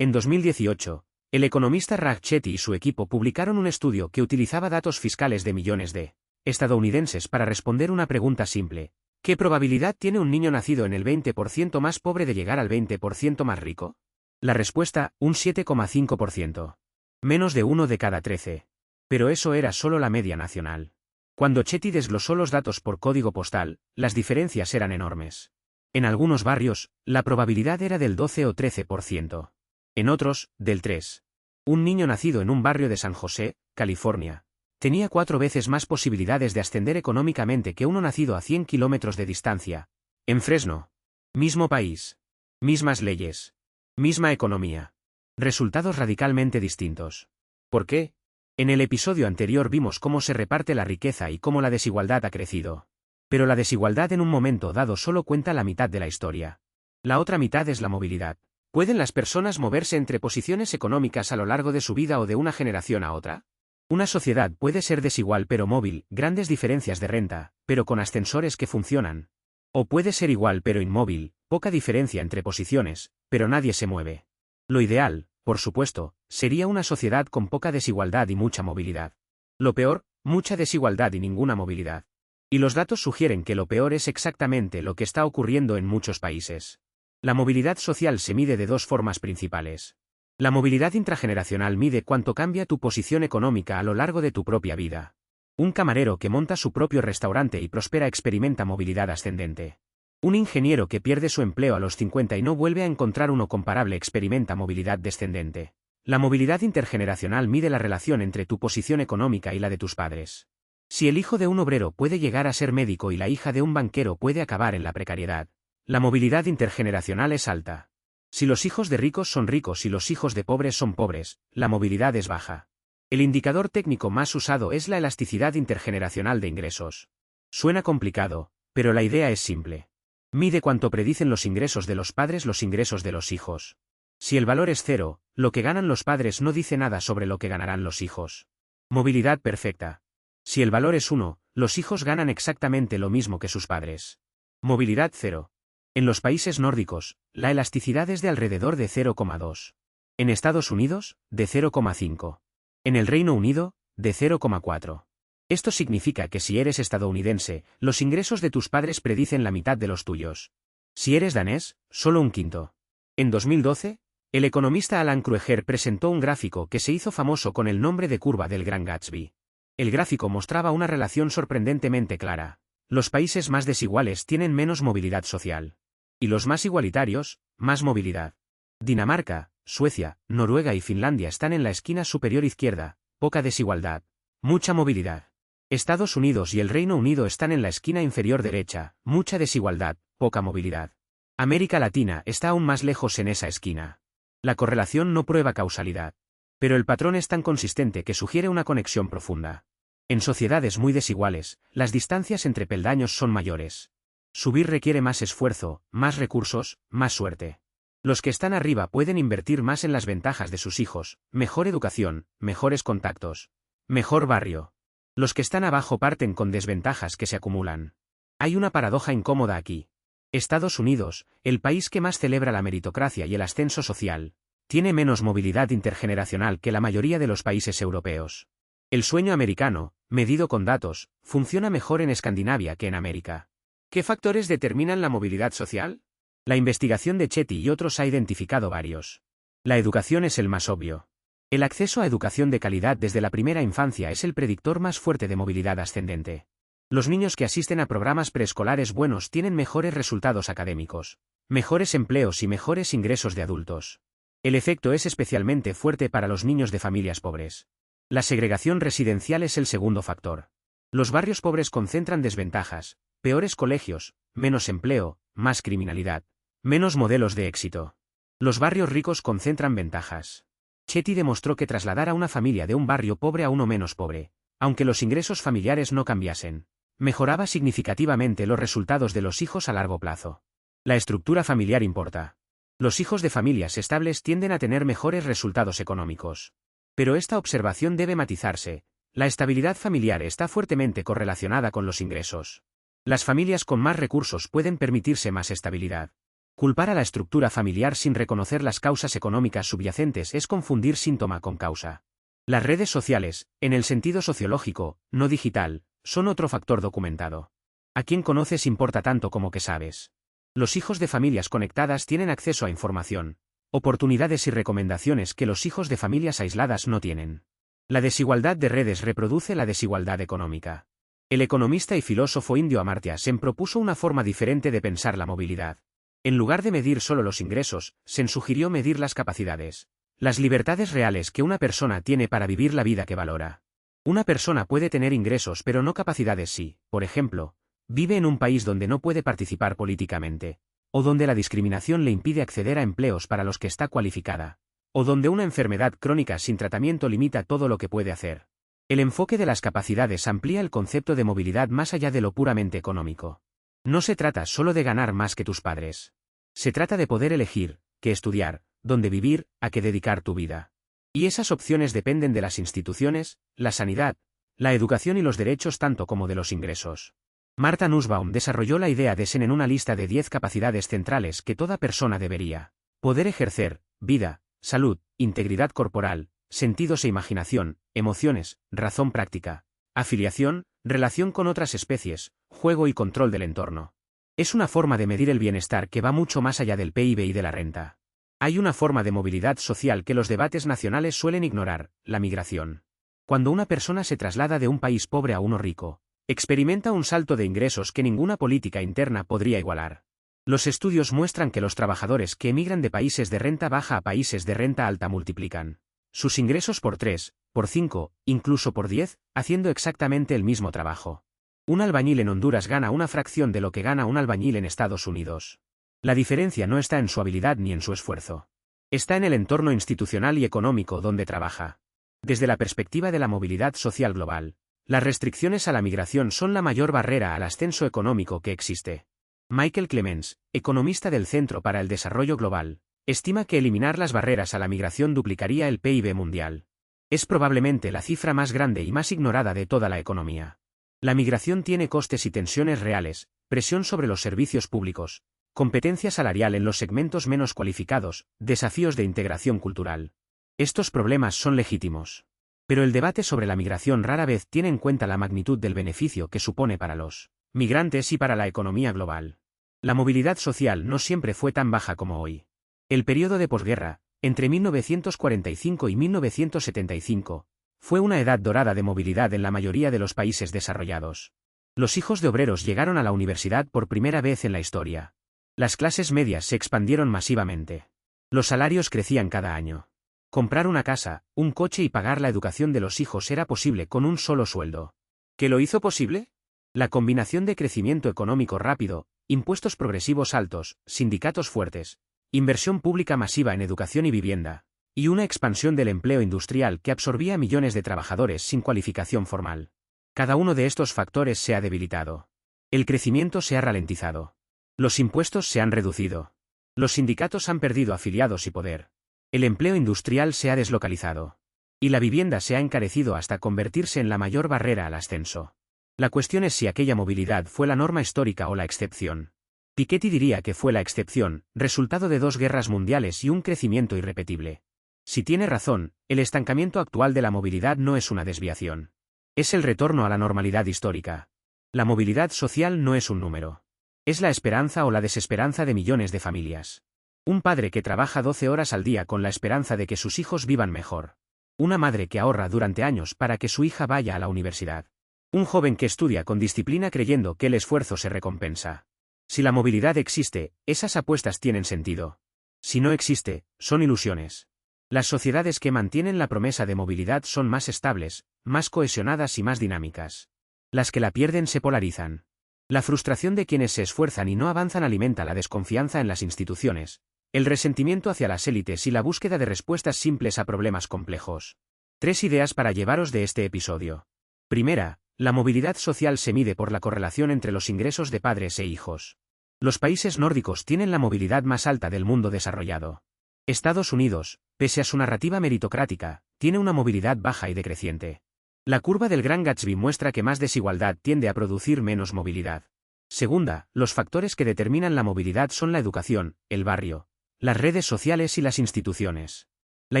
En 2018, el economista Raj Chetty y su equipo publicaron un estudio que utilizaba datos fiscales de millones de estadounidenses para responder una pregunta simple: ¿qué probabilidad tiene un niño nacido en el 20% más pobre de llegar al 20% más rico? La respuesta, un 7,5%. Menos de 1 de cada 13. Pero eso era solo la media nacional. Cuando Chetty desglosó los datos por código postal, las diferencias eran enormes. En algunos barrios, la probabilidad era del 12 o 13%. En otros, del 3. Un niño nacido en un barrio de San José, California, tenía 4 veces más posibilidades de ascender económicamente que uno nacido a 100 kilómetros de distancia. En Fresno. Mismo país. Mismas leyes. Misma economía. Resultados radicalmente distintos. ¿Por qué? En el episodio anterior vimos cómo se reparte la riqueza y cómo la desigualdad ha crecido. Pero la desigualdad en un momento dado solo cuenta la mitad de la historia. La otra mitad es la movilidad. ¿Pueden las personas moverse entre posiciones económicas a lo largo de su vida o de una generación a otra? Una sociedad puede ser desigual pero móvil, grandes diferencias de renta, pero con ascensores que funcionan. O puede ser igual pero inmóvil, poca diferencia entre posiciones, pero nadie se mueve. Lo ideal, por supuesto, sería una sociedad con poca desigualdad y mucha movilidad. Lo peor, mucha desigualdad y ninguna movilidad. Y los datos sugieren que lo peor es exactamente lo que está ocurriendo en muchos países. La movilidad social se mide de dos formas principales. La movilidad intrageneracional mide cuánto cambia tu posición económica a lo largo de tu propia vida. Un camarero que monta su propio restaurante y prospera experimenta movilidad ascendente. Un ingeniero que pierde su empleo a los 50 y no vuelve a encontrar uno comparable experimenta movilidad descendente. La movilidad intergeneracional mide la relación entre tu posición económica y la de tus padres. Si el hijo de un obrero puede llegar a ser médico y la hija de un banquero puede acabar en la precariedad, la movilidad intergeneracional es alta. Si los hijos de ricos son ricos y los hijos de pobres son pobres, la movilidad es baja. El indicador técnico más usado es la elasticidad intergeneracional de ingresos. Suena complicado, pero la idea es simple. Mide cuánto predicen los ingresos de los padres los ingresos de los hijos. Si el valor es 0, lo que ganan los padres no dice nada sobre lo que ganarán los hijos. Movilidad perfecta. Si el valor es 1, los hijos ganan exactamente lo mismo que sus padres. Movilidad 0. En los países nórdicos, la elasticidad es de alrededor de 0,2. En Estados Unidos, de 0,5. En el Reino Unido, de 0,4. Esto significa que si eres estadounidense, los ingresos de tus padres predicen la mitad de los tuyos. Si eres danés, solo un quinto. En 2012, el economista Alan Krueger presentó un gráfico que se hizo famoso con el nombre de curva del Gran Gatsby. El gráfico mostraba una relación sorprendentemente clara. Los países más desiguales tienen menos movilidad social. Y los más igualitarios, más movilidad. Dinamarca, Suecia, Noruega y Finlandia están en la esquina superior izquierda, poca desigualdad, mucha movilidad. Estados Unidos y el Reino Unido están en la esquina inferior derecha, mucha desigualdad, poca movilidad. América Latina está aún más lejos en esa esquina. La correlación no prueba causalidad. Pero el patrón es tan consistente que sugiere una conexión profunda. En sociedades muy desiguales, las distancias entre peldaños son mayores. Subir requiere más esfuerzo, más recursos, más suerte. Los que están arriba pueden invertir más en las ventajas de sus hijos, mejor educación, mejores contactos, mejor barrio. Los que están abajo parten con desventajas que se acumulan. Hay una paradoja incómoda aquí. Estados Unidos, el país que más celebra la meritocracia y el ascenso social, tiene menos movilidad intergeneracional que la mayoría de los países europeos. El sueño americano, medido con datos, funciona mejor en Escandinavia que en América. ¿Qué factores determinan la movilidad social? La investigación de Chetty y otros ha identificado varios. La educación es el más obvio. El acceso a educación de calidad desde la primera infancia es el predictor más fuerte de movilidad ascendente. Los niños que asisten a programas preescolares buenos tienen mejores resultados académicos, mejores empleos y mejores ingresos de adultos. El efecto es especialmente fuerte para los niños de familias pobres. La segregación residencial es el segundo factor. Los barrios pobres concentran desventajas, peores colegios, menos empleo, más criminalidad, menos modelos de éxito. Los barrios ricos concentran ventajas. Chetty demostró que trasladar a una familia de un barrio pobre a uno menos pobre, aunque los ingresos familiares no cambiasen, mejoraba significativamente los resultados de los hijos a largo plazo. La estructura familiar importa. Los hijos de familias estables tienden a tener mejores resultados económicos. Pero esta observación debe matizarse. La estabilidad familiar está fuertemente correlacionada con los ingresos. Las familias con más recursos pueden permitirse más estabilidad. Culpar a la estructura familiar sin reconocer las causas económicas subyacentes es confundir síntoma con causa. Las redes sociales, en el sentido sociológico, no digital, son otro factor documentado. A quién conoces importa tanto como que sabes. Los hijos de familias conectadas tienen acceso a información, oportunidades y recomendaciones que los hijos de familias aisladas no tienen. La desigualdad de redes reproduce la desigualdad económica. El economista y filósofo indio Amartya Sen propuso una forma diferente de pensar la movilidad. En lugar de medir solo los ingresos, Sen sugirió medir las capacidades, las libertades reales que una persona tiene para vivir la vida que valora. Una persona puede tener ingresos pero no capacidades si, por ejemplo, vive en un país donde no puede participar políticamente, o donde la discriminación le impide acceder a empleos para los que está cualificada, o donde una enfermedad crónica sin tratamiento limita todo lo que puede hacer. El enfoque de las capacidades amplía el concepto de movilidad más allá de lo puramente económico. No se trata solo de ganar más que tus padres. Se trata de poder elegir qué estudiar, dónde vivir, a qué dedicar tu vida. Y esas opciones dependen de las instituciones, la sanidad, la educación y los derechos tanto como de los ingresos. Martha Nussbaum desarrolló la idea de Sen en una lista de 10 capacidades centrales que toda persona debería poder ejercer: vida, salud, integridad corporal, sentidos e imaginación, emociones, razón práctica, afiliación, relación con otras especies, juego y control del entorno. Es una forma de medir el bienestar que va mucho más allá del PIB y de la renta. Hay una forma de movilidad social que los debates nacionales suelen ignorar: la migración. Cuando una persona se traslada de un país pobre a uno rico, experimenta un salto de ingresos que ninguna política interna podría igualar. Los estudios muestran que los trabajadores que emigran de países de renta baja a países de renta alta multiplican sus ingresos por 3, por 5, incluso por 10, haciendo exactamente el mismo trabajo. Un albañil en Honduras gana una fracción de lo que gana un albañil en Estados Unidos. La diferencia no está en su habilidad ni en su esfuerzo. Está en el entorno institucional y económico donde trabaja. Desde la perspectiva de la movilidad social global, las restricciones a la migración son la mayor barrera al ascenso económico que existe. Michael Clemens, economista del Centro para el Desarrollo Global, estima que eliminar las barreras a la migración duplicaría el PIB mundial. Es probablemente la cifra más grande y más ignorada de toda la economía. La migración tiene costes y tensiones reales, presión sobre los servicios públicos, competencia salarial en los segmentos menos cualificados, desafíos de integración cultural. Estos problemas son legítimos. Pero el debate sobre la migración rara vez tiene en cuenta la magnitud del beneficio que supone para los migrantes y para la economía global. La movilidad social no siempre fue tan baja como hoy. El periodo de posguerra, entre 1945 y 1975, fue una edad dorada de movilidad en la mayoría de los países desarrollados. Los hijos de obreros llegaron a la universidad por primera vez en la historia. Las clases medias se expandieron masivamente. Los salarios crecían cada año. Comprar una casa, un coche y pagar la educación de los hijos era posible con un solo sueldo. ¿Qué lo hizo posible? La combinación de crecimiento económico rápido, impuestos progresivos altos, sindicatos fuertes, inversión pública masiva en educación y vivienda, y una expansión del empleo industrial que absorbía a millones de trabajadores sin cualificación formal. Cada uno de estos factores se ha debilitado. El crecimiento se ha ralentizado. Los impuestos se han reducido. Los sindicatos han perdido afiliados y poder. El empleo industrial se ha deslocalizado. Y la vivienda se ha encarecido hasta convertirse en la mayor barrera al ascenso. La cuestión es si aquella movilidad fue la norma histórica o la excepción. Piketty diría que fue la excepción, resultado de 2 guerras mundiales y un crecimiento irrepetible. Si tiene razón, el estancamiento actual de la movilidad no es una desviación. Es el retorno a la normalidad histórica. La movilidad social no es un número. Es la esperanza o la desesperanza de millones de familias. Un padre que trabaja 12 horas al día con la esperanza de que sus hijos vivan mejor. Una madre que ahorra durante años para que su hija vaya a la universidad. Un joven que estudia con disciplina creyendo que el esfuerzo se recompensa. Si la movilidad existe, esas apuestas tienen sentido. Si no existe, son ilusiones. Las sociedades que mantienen la promesa de movilidad son más estables, más cohesionadas y más dinámicas. Las que la pierden se polarizan. La frustración de quienes se esfuerzan y no avanzan alimenta la desconfianza en las instituciones, el resentimiento hacia las élites y la búsqueda de respuestas simples a problemas complejos. 3 ideas para llevaros de este episodio. Primera, la movilidad social se mide por la correlación entre los ingresos de padres e hijos. Los países nórdicos tienen la movilidad más alta del mundo desarrollado. Estados Unidos, pese a su narrativa meritocrática, tiene una movilidad baja y decreciente. La curva del Gran Gatsby muestra que más desigualdad tiende a producir menos movilidad. Segunda, los factores que determinan la movilidad son la educación, el barrio, las redes sociales y las instituciones. La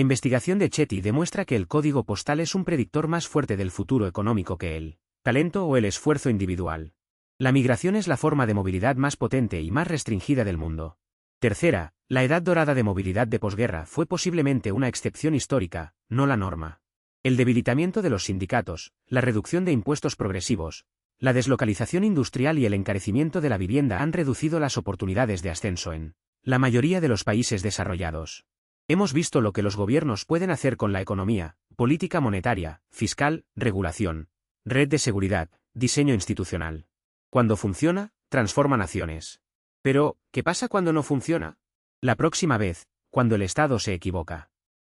investigación de Chetty demuestra que el código postal es un predictor más fuerte del futuro económico que el talento o el esfuerzo individual. La migración es la forma de movilidad más potente y más restringida del mundo. Tercera, la edad dorada de movilidad de posguerra fue posiblemente una excepción histórica, no la norma. El debilitamiento de los sindicatos, la reducción de impuestos progresivos, la deslocalización industrial y el encarecimiento de la vivienda han reducido las oportunidades de ascenso en la mayoría de los países desarrollados. Hemos visto lo que los gobiernos pueden hacer con la economía, política monetaria, fiscal, regulación, red de seguridad, diseño institucional. Cuando funciona, transforma naciones. Pero, ¿qué pasa cuando no funciona? La próxima vez, cuando el Estado se equivoca.